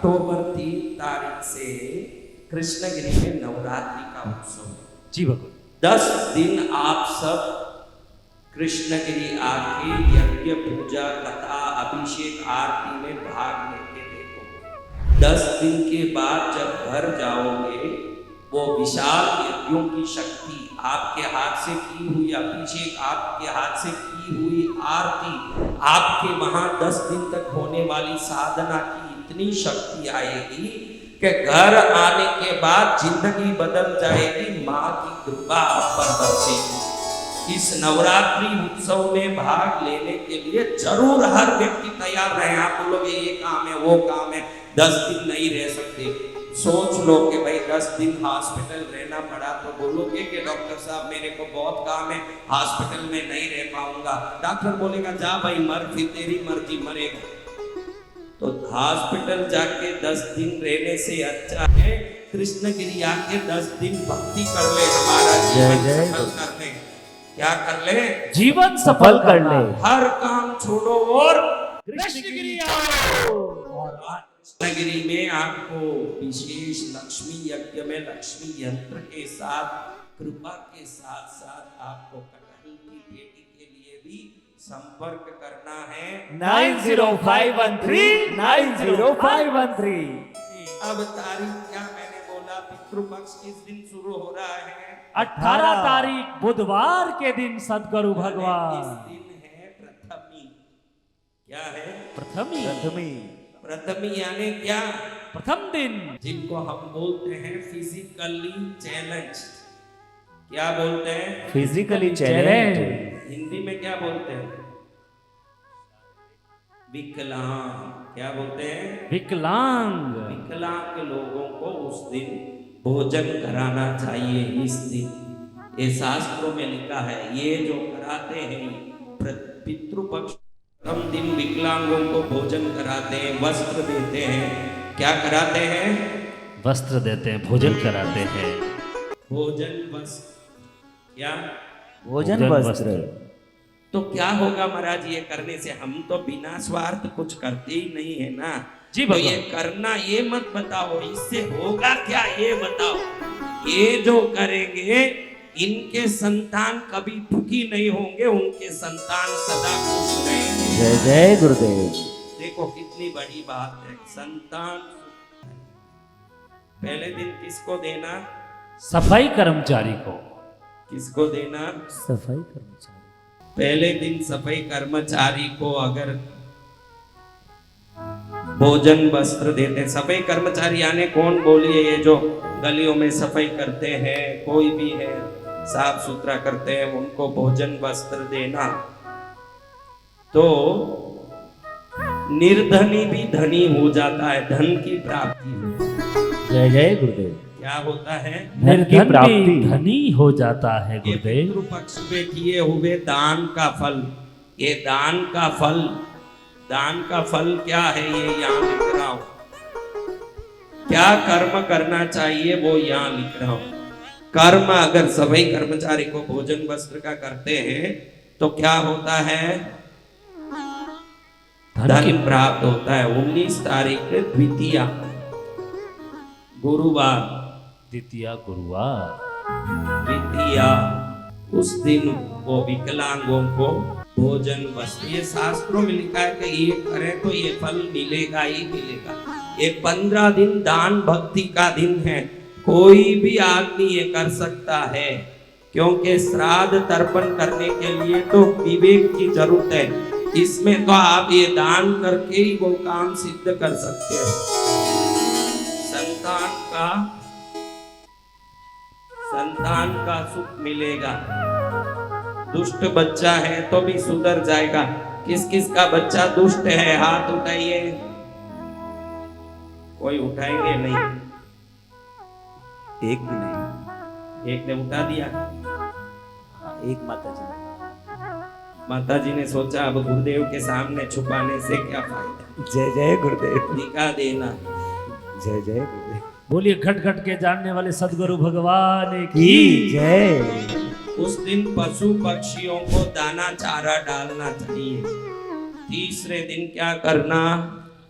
अक्टूबर 3 तारीख से कृष्णगिरी में नवरात्रि का उत्सव है। जी भगवान। 10 दिन आप सब कृष्णगिरी आके यज्ञ पूजा कथा अभिषेक आरती में भाग लेके देखो। 10 दिन के बाद जब घर जाओगे वो विशाल यज्ञों की शक्ति, आपके हाथ से की हुई अभिषेक, आपके हाथ से की हुई आरती, आपके वहां 10 दिन तक होने वाली साधना की इतनी शक्ति आएगी कि घर आने के बाद जिंदगी बदल जाएगी। माँ की कृपा आप पर बरसेगी। इस नवरात्रि उत्सव में भाग लेने के लिए जरूर हर व्यक्ति तैयार रहे। आप बोलोगे ये काम है वो काम है, 10 दिन नहीं रह सकते। सोच लो कि भाई 10 दिन हॉस्पिटल रहना पड़ा तो बोलोगे कि डॉक्टर साहब मेरे को बहुत काम है, हॉस्पिटल में नहीं रह पाऊंगा। डॉक्टर बोलेगा जा भाई मर, फिर तेरी मर्जी, मरेगा। तो हॉस्पिटल जाके 10 दिन रहने से अच्छा है कृष्णगिरी आके 10 दिन भक्ति कर ले, हमारा जीवन सफल कर ले। क्या कर ले? जीवन सफल कर ले। हर काम छोड़ो और कृष्णगिरी आओ। और कृष्णगिरी में आपको विशेष लक्ष्मी यज्ञ में लक्ष्मी यंत्र के साथ, कृपा के साथ साथ आपको कटहल की बेटी के लिए भी संपर्क करना है 90513 90513। अब तारीख क्या मैंने बोला? पितृपक्ष किस दिन शुरू हो रहा है? 18 तारीख बुधवार के दिन सदगुरु भगवान। इस दिन है प्रथमी। क्या है? प्रथमी। प्रथमी यानी क्या? प्रथम दिन, जिनको हम बोलते हैं फिजिकली चैलेंज। क्या बोलते हैं? Physically challenge. हिंदी में क्या बोलते हैं? विकलांग। क्या बोलते हैं? विकलांग। विकलांग लोगों को उस दिन भोजन कराना चाहिए। इस दिन ये शास्त्रों में लिखा है। ये जो कराते हैं पितृपक्ष प्रथम दिन विकलांगों को भोजन कराते हैं, वस्त्र देते हैं। क्या कराते हैं? वस्त्र देते हैं, भोजन कराते हैं। भोजन वस्त्र। क्या? भोजन वस्त्र। तो क्या होगा महाराज ये करने से? हम तो बिना स्वार्थ कुछ करते ही नहीं है ना जी तो भगवान। ये करना ये मत बताओ, इससे होगा क्या ये बताओ। ये जो करेंगे इनके संतान कभी दुखी नहीं होंगे, उनके संतान सदा खुश रहेंगे। जय जय गुरुदेव। देखो कितनी बड़ी बात है। संतान पहले दिन किसको देना? सफाई कर्मचारी को। किसको देना? सफाई कर्मचारी। पहले दिन सफाई कर्मचारी को अगर भोजन वस्त्र देते हैं। सफाई कर्मचारी यानी कौन बोलिए? ये जो गलियों में सफाई करते हैं, कोई भी है साफ सुथरा करते हैं, उनको भोजन वस्त्र देना। तो निर्धनी भी धनी हो जाता है, धन की प्राप्ति होती है। जय जय गुरुदेव। क्या होता है? निर्धन भी धनी हो जाता है ये गुरुदेव। पितृपक्ष में किए हुए दान का फल। ये दान का फल, दान का फल क्या है ये यहाँ लिख रहा हूं। क्या कर्म करना चाहिए वो यहाँ लिख रहा हूं। कर्म अगर सफाई कर्मचारी को भोजन वस्त्र का करते हैं तो क्या होता है? धन प्राप्त होता है। 19 तारीख द्वितीया गुरुवार, द्वितीया गुरुवार, द्वितीया उस दिन वो विकलांगों को भोजन वस्त्र, ये शास्त्रों में लिखा है कि ये करें तो ये फल मिलेगा ही मिलेगा। ये 15 दिन दान भक्ति का दिन है। कोई भी आदमी ये कर सकता है, क्योंकि श्राद्ध तर्पण करने के लिए तो विवेक की जरूरत है। इसमें तो आप ये दान करके ही वो काम सिद्ध कर सकते हैं। संतान का सुख मिलेगा। दुष्ट बच्चा है तो भी सुधर जाएगा। किस किस का बच्चा दुष्ट है? हाथ उठाइए। कोई उठाएंगे नहीं? एक भी नहीं। एक ने उठा दिया। एक माता जी। माता जी ने सोचा अब गुरुदेव के सामने छुपाने से क्या फायदा, जय जय गुरुदेव। दिखा देना। जय जय गुरुदेव। बोलिए घट घट के जानने वाले सदगुरु भगवान की जय। उस दिन पशु पक्षियों को दाना चारा डालना चाहिए। तीसरे दिन क्या करना?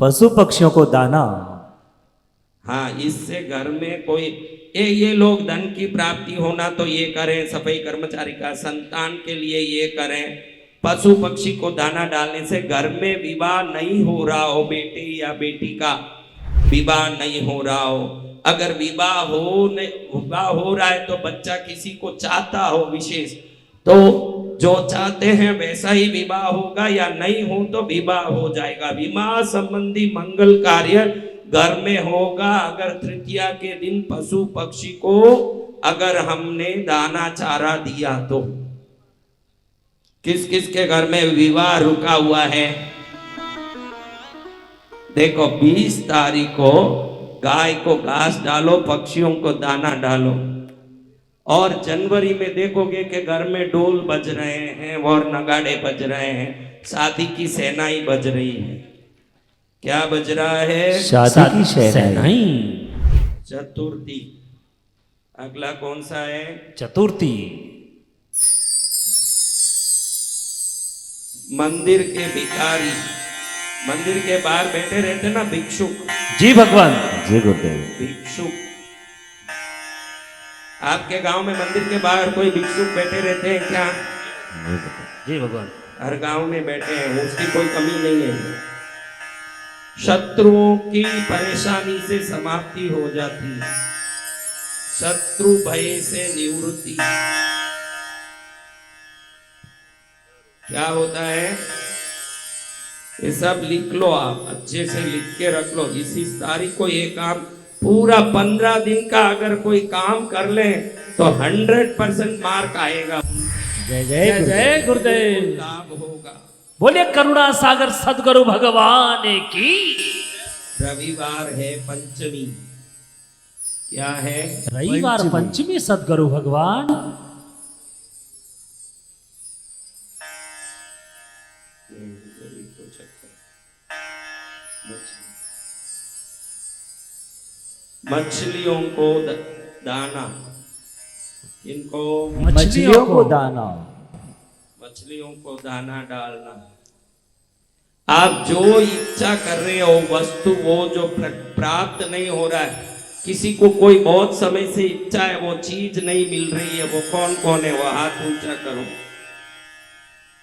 पशु पक्षियों को दाना हाँ, इससे घर में कोई ये लोग धन की प्राप्ति होना तो ये करें, सफाई कर्मचारी का संतान के लिए ये करें, पशु पक्षी को दाना डालने से घर में विवाह नहीं हो रहा हो, बेटे या बेटी का विवाह नहीं हो रहा हो, अगर विवाह हो रहा है तो बच्चा किसी को चाहता हो विशेष, तो जो चाहते हैं वैसा ही विवाह होगा, या नहीं हो तो विवाह हो जाएगा। विवाह संबंधी मंगल कार्य घर में होगा अगर तृतीया के दिन पशु पक्षी को अगर हमने दाना चारा दिया तो। किस किस के घर में विवाह रुका हुआ है? देखो 20 तारीख को गाय को घास डालो, पक्षियों को दाना डालो, और जनवरी में देखोगे कि घर में डोल बज रहे हैं और नगाड़े बज रहे हैं, शादी की शहनाई बज रही है। क्या बज रहा है? शादी की शहनाई। चतुर्थी। अगला कौन सा है? चतुर्थी। मंदिर के भिखारी, मंदिर के बाहर बैठे रहते ना भिक्षुक। जी भगवान। जी गुरुदेव। भिक्षुक, आपके गांव में मंदिर के बाहर कोई भिक्षुक बैठे रहते हैं क्या? जी भगवान। हर गांव में बैठे हैं, उसकी कोई कमी नहीं है। शत्रुओं की परेशानी से समाप्ति हो जाती है, शत्रु भय से निवृत्ति। क्या होता है? ये सब लिख लो, आप अच्छे से लिख के रख लो। इसी तारीख को ये काम पूरा 15 दिन का अगर कोई काम कर ले तो 100% मार्क आएगा। जय जय जय गुरुदेव। लाभ होगा। बोले करुणा सागर सदगुरु भगवान की। रविवार है पंचमी। क्या है? रविवार पंचमी सदगुरु भगवान। मछलियों को दाना। इनको मछलियों को दाना। मछलियों को दाना डालना। आप जो इच्छा कर रहे हो वस्तु, वो जो प्राप्त नहीं हो रहा है, किसी को कोई बहुत समय से इच्छा है वो चीज नहीं मिल रही है, वो कौन कौन है? वो हाथ ऊंचा करो।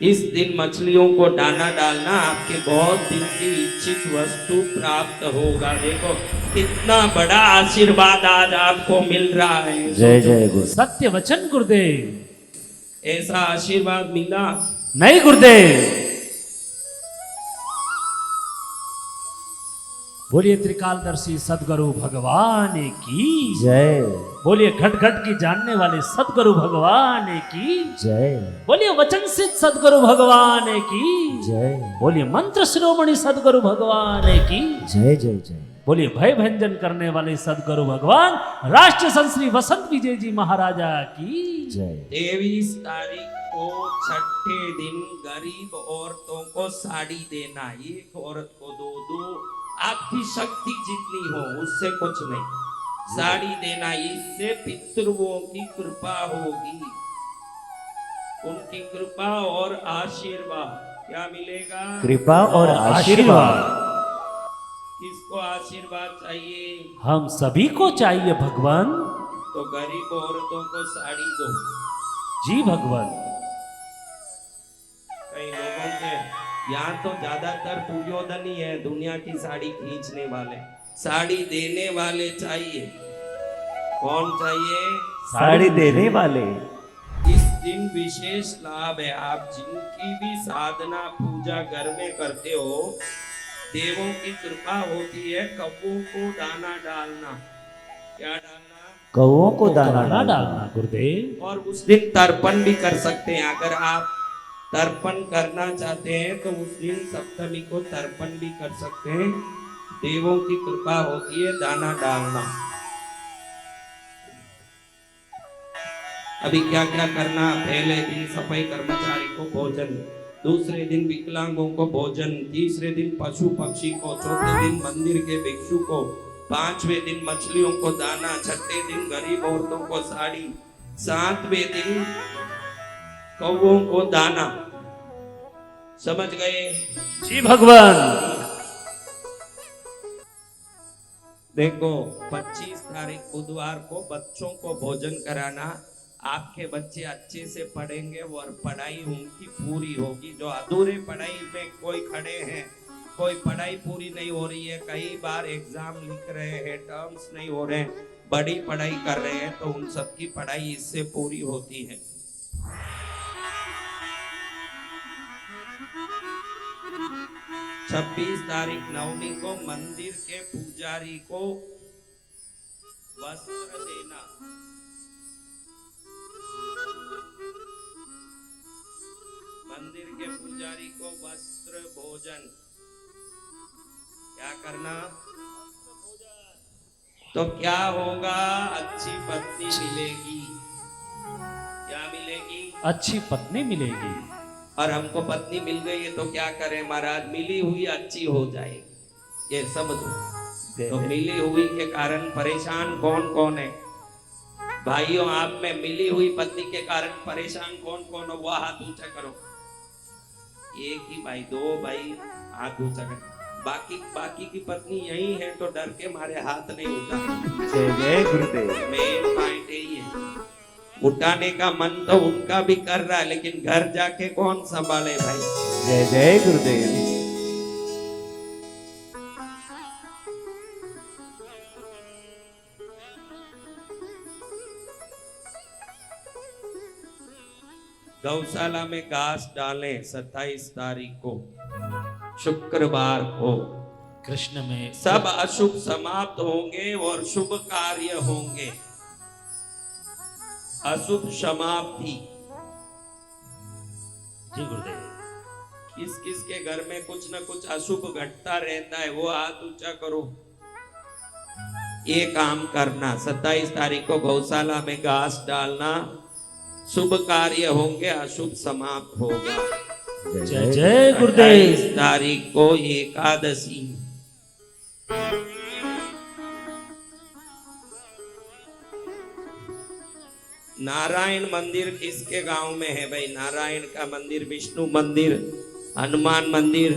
इस दिन मछलियों को दाना डालना, आपके बहुत दिन की इच्छित वस्तु प्राप्त होगा। देखो कितना बड़ा आशीर्वाद आज आपको मिल रहा है। जय जय गुरु। सत्य वचन गुरुदेव। ऐसा आशीर्वाद मिला नहीं गुरुदेव। बोलिए त्रिकालदर्शी सदगुरु भगवान की जय। बोलिए घट घट की जानने वाले सदगुरु भगवान की जय। बोलिए वचन सिद्ध सदगुरु भगवान की जय। बोलिए मंत्र शिरोमणि सदगुरु भगवान की जय जय जय। बोलिए भय भंजन करने वाले सदगुरु भगवान राष्ट्र संत श्री वसंत विजय जी महाराजा की जय। 23 तारीख को छठे दिन गरीब औरतों को साड़ी देना। एक औरत को दो, आपकी शक्ति जितनी हो, उससे कुछ नहीं, साड़ी देना। इससे पितृओं की कृपा होगी, उनकी कृपा और आशीर्वाद। क्या मिलेगा? कृपा और आशीर्वाद। किसको आशीर्वाद चाहिए? हम सभी को चाहिए भगवान। तो गरीब औरतों को साड़ी दो। जी भगवान। कई लोगों के यहाँ तो ज्यादातर दुर्योधन ही है, दुनिया की साड़ी खींचने वाले। साड़ी देने वाले चाहिए। कौन चाहिए? साड़ी देने वाले। इस दिन विशेष लाभ है। आप जिनकी भी साधना पूजा घर में करते हो, देवों की कृपा होती है। कौओं को दाना डालना। क्या डालना? कौओं को दाना डालना गुरुदेव। और उस दिन तर्पण भी कर सकते हैं। अगर आप तर्पण करना चाहते हैं तो उस दिन सप्तमी को तर्पण भी कर सकते हैं। देवों की कृपा होती है दाना डालना। अभी क्या क्या करना? पहले दिन सफाई कर्मचारी को भोजन, दूसरे दिन विकलांगों को भोजन, तीसरे दिन पशु पक्षी को, चौथे दिन मंदिर के भिक्षु को, पांचवें दिन मछलियों को दाना, छठे दिन गरीब औरतों को साड़ी, सातवें दिन कौओं को दाना। समझ गए? जी भगवान। देखो 25 तारीख बुधवार को बच्चों को भोजन कराना। आपके बच्चे अच्छे से पढ़ेंगे और पढ़ाई उनकी पूरी होगी। जो अधूरे पढ़ाई में कोई खड़े हैं, कोई पढ़ाई पूरी नहीं हो रही है, कई बार एग्जाम लिख रहे हैं, टर्म्स नहीं हो रहे हैं, बड़ी पढ़ाई कर रहे हैं, तो उन सबकी पढ़ाई इससे पूरी होती है। छब्बीस तारीख नवमी को मंदिर के पुजारी को वस्त्र देना। मंदिर के पुजारी को वस्त्र भोजन क्या करना? तो क्या होगा? अच्छी पत्नी मिलेगी। क्या मिलेगी? अच्छी पत्नी मिलेगी। और हमको पत्नी मिल गई है तो क्या करें महाराज? मिली हुई अच्छी हो जाएगी, ये समझो। तो मिली हुई के कारण परेशान कौन कौन है भाइयों? आप में मिली हुई पत्नी के कारण परेशान कौन कौन हो? वो हाथ ऊंचा करो। एक ही भाई, दो भाई हाथ ऊंचा करो। बाकी की पत्नी यही है तो डर के मारे हाथ नहीं उठा। जय जय गुरुदेव। मेन पॉइंट यही है, उठाने का मन तो उनका भी कर रहा है, लेकिन घर जाके कौन संभाले भाई? जय जय गुरुदेव। गौशाला में घास डालें 27 तारीख को शुक्रवार को। कृष्ण में सब अशुभ समाप्त होंगे और शुभ कार्य होंगे। अशुभ समाप्ति। जी गुरुदेव। किस किस के घर में कुछ न कुछ अशुभ घटता रहता है, वो हाथ ऊंचा करो। ये काम करना 27 तारीख को गौशाला में घास डालना, शुभ कार्य होंगे, अशुभ समाप्त होगा। जय जय गुरुदेव। 28 तारीख को एकादशी। नारायण मंदिर किसके गांव में है भाई? नारायण का मंदिर, विष्णु मंदिर, हनुमान मंदिर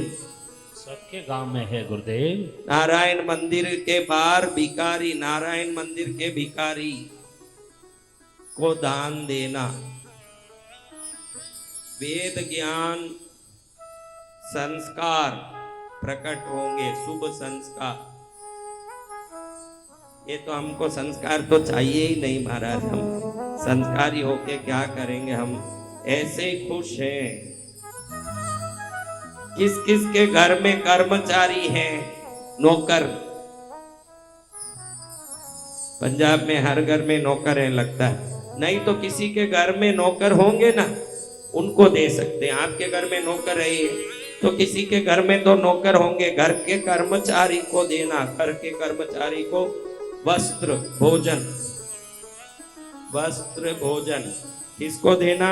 सबके गांव में है गुरुदेव। नारायण मंदिर के बाहर भिखारी, नारायण मंदिर के भिखारी को दान देना। वेद ज्ञान संस्कार प्रकट होंगे, शुभ संस्कार। ये तो हमको संस्कार तो चाहिए ही नहीं महाराज। हम संस्कारी होके क्या करेंगे? हम ऐसे ही खुश हैं। किस किस के घर में कर्मचारी हैं, नौकर? पंजाब में हर घर में नौकर है लगता है। नहीं तो किसी के घर में नौकर होंगे ना, उनको दे सकते हैं। आपके घर में नौकर है तो किसी के घर में तो नौकर होंगे, घर के कर्मचारी को देना। घर के कर्मचारी को वस्त्र भोजन। वस्त्र भोजन किसको देना?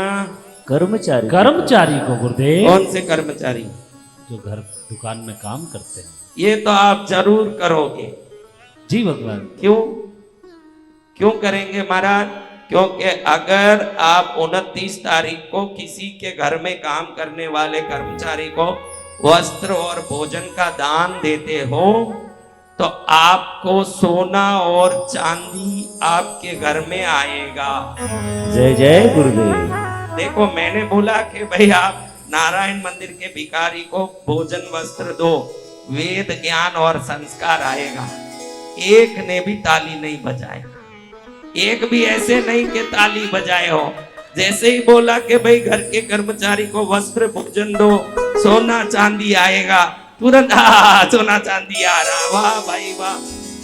कर्मचारी। कर्मचारी को गुरुदेव। कौन से कर्मचारी? जो घर दुकान में काम करते हैं। ये तो आप जरूर करोगे। जी भगवान। क्यों करेंगे महाराज? क्योंकि अगर आप 29 तारीख को किसी के घर में काम करने वाले कर्मचारी को वस्त्र और भोजन का दान देते हो तो आपको सोना और चांदी आपके घर में आएगा। जय जय गुरुदेव। देखो मैंने बोला कि भाई आप नारायण मंदिर के भिखारी को भोजन वस्त्र दो, वेद ज्ञान और संस्कार आएगा। एक ने भी ताली नहीं बजाया, एक भी ऐसे नहीं कि ताली बजाए हो। जैसे ही बोला कि भाई घर के कर्मचारी को वस्त्र भोजन दो, सोना चांदी आएगा, तुरंत सोना चांदी आ रहा। वाह भाई वाह,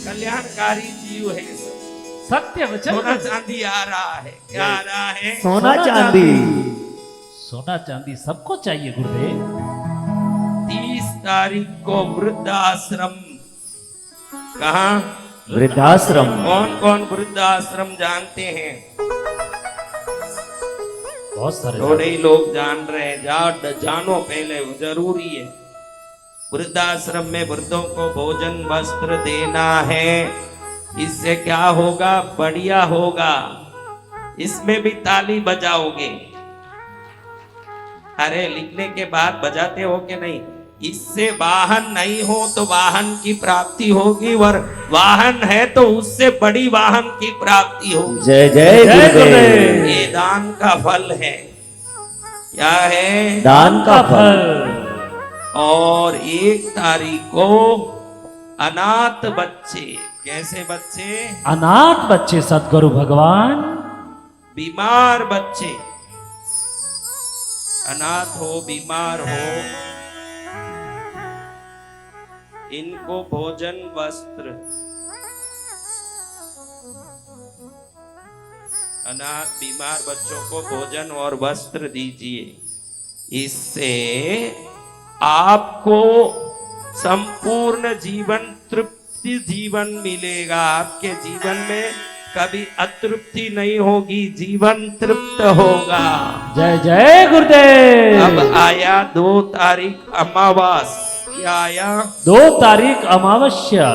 कल्याणकारी जीव है। सत्य वचन। सोना चांदी आ रहा है। क्या आ रहा है? सोना चांदी। सोना चांदी सबको चाहिए गुरुदेव। 30 तारीख को वृद्धाश्रम। कहाँ? वृद्धाश्रम। कौन कौन वृद्धाश्रम जानते हैं? बहुत सारे थोड़े ही लोग जान रहे हैं। जानो पहले, वो जरूरी है। वृद्धाश्रम में वृद्धों को भोजन वस्त्र देना है। इससे क्या होगा? बढ़िया होगा। इसमें भी ताली बजाओगे? अरे लिखने के बाद बजाते हो कि नहीं? इससे वाहन नहीं हो तो वाहन की प्राप्ति होगी, और वाहन है तो उससे बड़ी वाहन की प्राप्ति होगी। जय जय जय गुरुदेव। गुरुदेव। ये दान का फल है। क्या है? दान का फल। और 1 तारीख को अनाथ बच्चे, कैसे बच्चे? अनाथ बच्चे सदगुरु भगवान, बीमार बच्चे, अनाथ हो, बीमार हो, इनको भोजन वस्त्र, अनाथ बीमार बच्चों को भोजन और वस्त्र दीजिए। इससे आपको संपूर्ण जीवन तृप्ति जीवन मिलेगा। आपके जीवन में कभी अतृप्ति नहीं होगी, जीवन तृप्त होगा। जय जय गुरुदेव। अब आया 2 तारीख अमावास। क्या आया? 2 तारीख अमावस्या,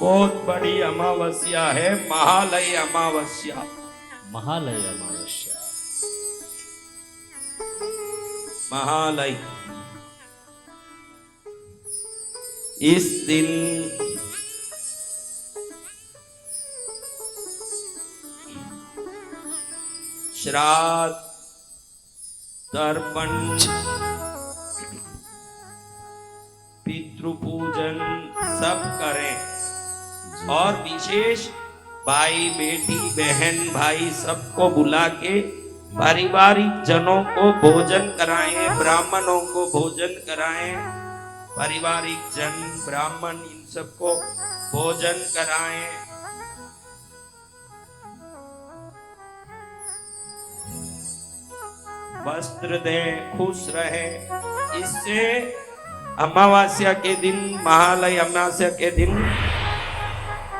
बहुत बड़ी अमावस्या है, महालय अमावस्या। महालय अमावस्या, महालय। इस दिन श्राद्ध, तर्पण, पितृपूजन सब करें। और विशेष भाई, बेटी, बहन, भाई सबको बुला के पारिवारिक जनों को भोजन कराएं, ब्राह्मणों को भोजन कराएं। पारिवारिक जन, ब्राह्मण, इन सबको भोजन कराएं। वस्त्र दें, खुश रहे। इससे अमावस्या के दिन, महालय अमावस्या के दिन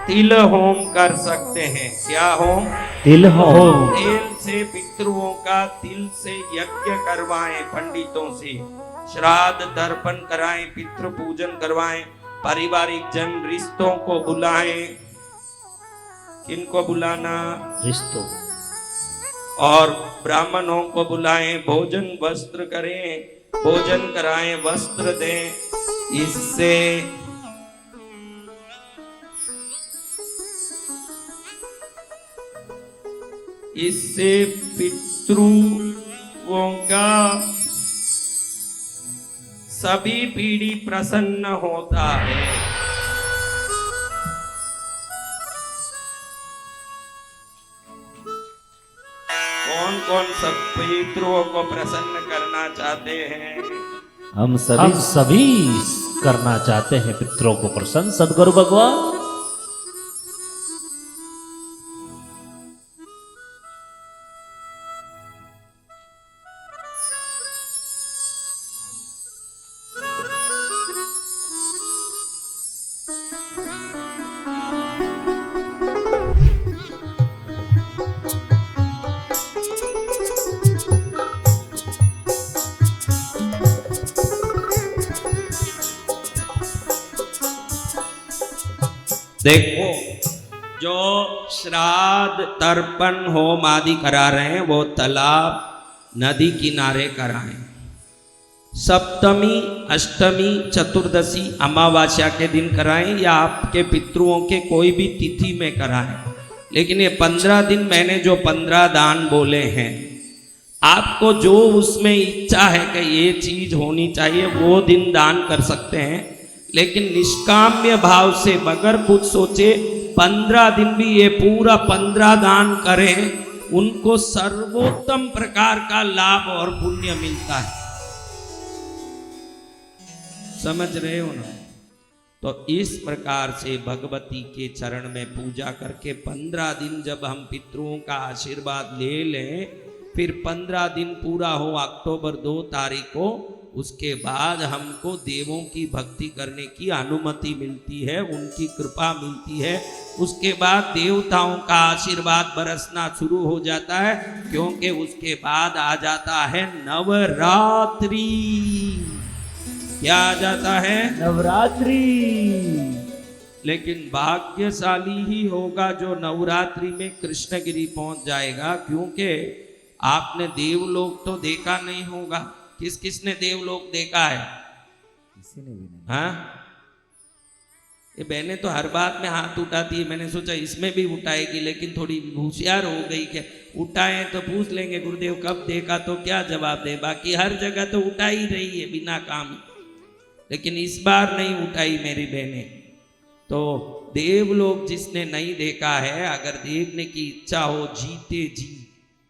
तिल होम कर सकते हैं। क्या होम? तिल होम। तेल से पितृओं का तिल से यज्ञ करवाएं, पंडितों से श्राद्ध तर्पण कराएं, पितृ पूजन करवाएं। पारिवारिक जन, रिश्तों को बुलाएं। किनको बुलाना? रिश्तों। और ब्राह्मणों को बुलाएं, भोजन वस्त्र करें, भोजन कराएं, वस्त्र दें। इससे पितृओं का सभी पीढ़ी प्रसन्न होता है। कौन कौन सब पितृओं को प्रसन्न करना चाहते हैं? हम हम सभी सभी करना चाहते हैं पितरों को प्रसन्न सदगुरु भगवान। देखो, जो श्राद्ध तर्पण होम आदि करा रहे हैं वो तालाब, नदी किनारे कराएं। सप्तमी, अष्टमी, चतुर्दशी, अमावस्या के दिन कराएं या आपके पितृओं के कोई भी तिथि में कराएं। लेकिन ये 15 दिन मैंने जो 15 दान बोले हैं, आपको जो उसमें इच्छा है कि ये चीज होनी चाहिए वो दिन दान कर सकते हैं। लेकिन निष्काम्य भाव से बगैर कुछ सोचे 15 दिन भी ये पूरा 15 दान करें, उनको सर्वोत्तम प्रकार का लाभ और पुण्य मिलता है। समझ रहे हो ना? तो इस प्रकार से भगवती के चरण में पूजा करके 15 दिन जब हम पितरों का आशीर्वाद ले लें, फिर 15 दिन पूरा हो अक्टूबर 2 तारीख को, उसके बाद हमको देवों की भक्ति करने की अनुमति मिलती है, उनकी कृपा मिलती है। उसके बाद देवताओं का आशीर्वाद बरसना शुरू हो जाता है, क्योंकि उसके बाद आ जाता है नवरात्रि। क्या आ जाता है? नवरात्रि। लेकिन भाग्यशाली ही होगा जो नवरात्रि में कृष्णगिरी पहुंच जाएगा, क्योंकि आपने देवलोक तो देखा नहीं होगा। किस किसने देवलोक देखा है? किसी ने भी नहीं। हाँ, ये बहनें तो हर बात में हाथ उठाती है, मैंने सोचा इसमें भी उठाएगी, लेकिन थोड़ी होशियार हो गई कि उठाए तो पूछ लेंगे गुरुदेव कब देखा, तो क्या जवाब दे। बाकी हर जगह तो उठा ही रही है बिना काम, लेकिन इस बार नहीं उठाई मेरी बहनें। तो देवलोक जिसने नहीं देखा है, अगर देखने की इच्छा हो जीते जी,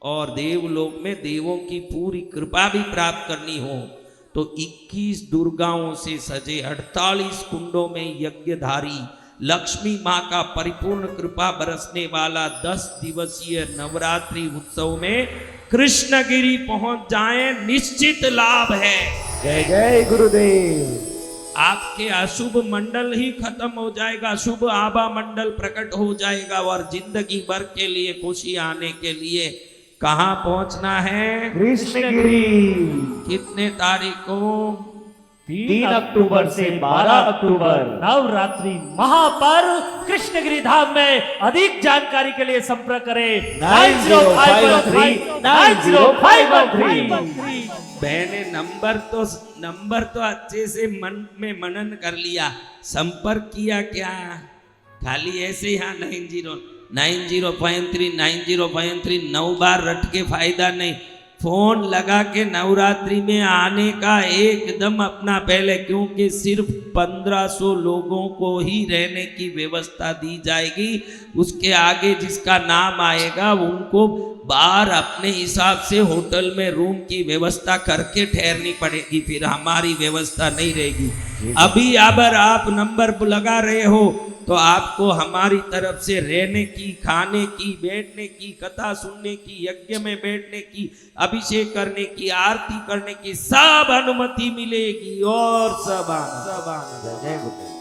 और देवलोक में देवों की पूरी कृपा भी प्राप्त करनी हो, तो 21 दुर्गाओं से सजे 48 कुंडों में यज्ञधारी लक्ष्मी माँ का परिपूर्ण कृपा बरसने वाला 10 दिवसीय नवरात्रि उत्सव में कृष्णगिरी पहुंच जाएं, निश्चित लाभ है। जय जय गुरुदेव। आपके अशुभ मंडल ही खत्म हो जाएगा, शुभ आभा मंडल प्रकट हो जाएगा, और जिंदगी भर के लिए खुशी आने के लिए कहाँ पहुंचना है? कृष्णगिरी। कितने तारीख को? 3 अक्टूबर से 12 अक्टूबर नवरात्रि महापर्व कृष्णगिरी धाम में। अधिक जानकारी के लिए संपर्क करें 9051390513। बहने नंबर तो अच्छे से मन में मनन कर लिया, संपर्क किया क्या? खाली ऐसे ही हाँ 9053 9 बार रट के फायदा नहीं। फोन लगा के नवरात्रि में आने का एकदम अपना पहले, क्योंकि सिर्फ 1500 लोगों को ही रहने की व्यवस्था दी जाएगी। उसके आगे जिसका नाम आएगा उनको बाहर अपने हिसाब से होटल में रूम की व्यवस्था करके ठहरनी पड़ेगी, फिर हमारी व्यवस्था नहीं रहेगी। अभी अगर आप नंबर लगा रहे हो तो आपको हमारी तरफ से रहने की, खाने की, बैठने की, कथा सुनने की, यज्ञ में बैठने की, अभिषेक करने की, आरती करने की सब अनुमति मिलेगी, और सब आना। जय गुरुदेव।